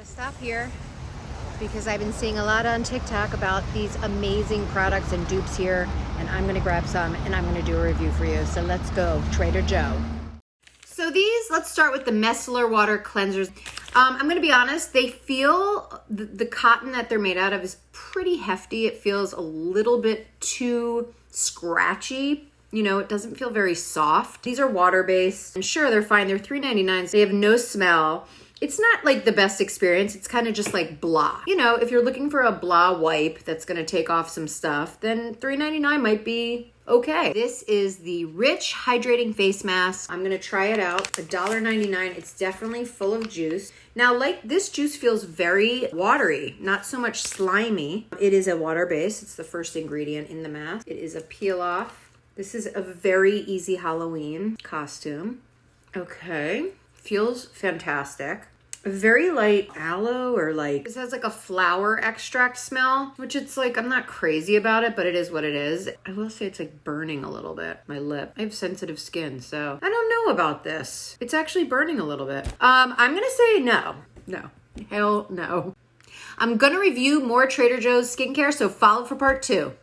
Stop here because I've been seeing a lot on TikTok about these amazing products and dupes here, and I'm gonna grab some and I'm gonna do a review for you. So let's go, Trader Joe. So these, let's start with the Micellar water cleansers. I'm gonna be honest, they feel, the cotton that they're made out of is pretty hefty. It feels a little bit too scratchy. You know, it doesn't feel very soft. These are water-based, and sure, they're fine. They're $3.99, so they have no smell. It's not like the best experience. It's kind of just like blah. You know, if you're looking for a blah wipe that's gonna take off some stuff, then $3.99 might be okay. This is the Rich Hydrating Face Mask. I'm gonna try it out. $1.99. It's definitely full of juice. Now, like, this juice feels very watery, not so much slimy. It is a water base. It's the first ingredient in the mask. It is a peel off. This is a very easy Halloween costume. Okay. Feels fantastic. A very light aloe, or like, this has like a flower extract smell, which it's like, I'm not crazy about it, but it is what it is. I will say it's like burning a little bit, my lip. I have sensitive skin, so I don't know about this. It's actually burning a little bit. I'm gonna say no. No. Hell no. I'm gonna review more Trader Joe's skincare, so follow for part 2.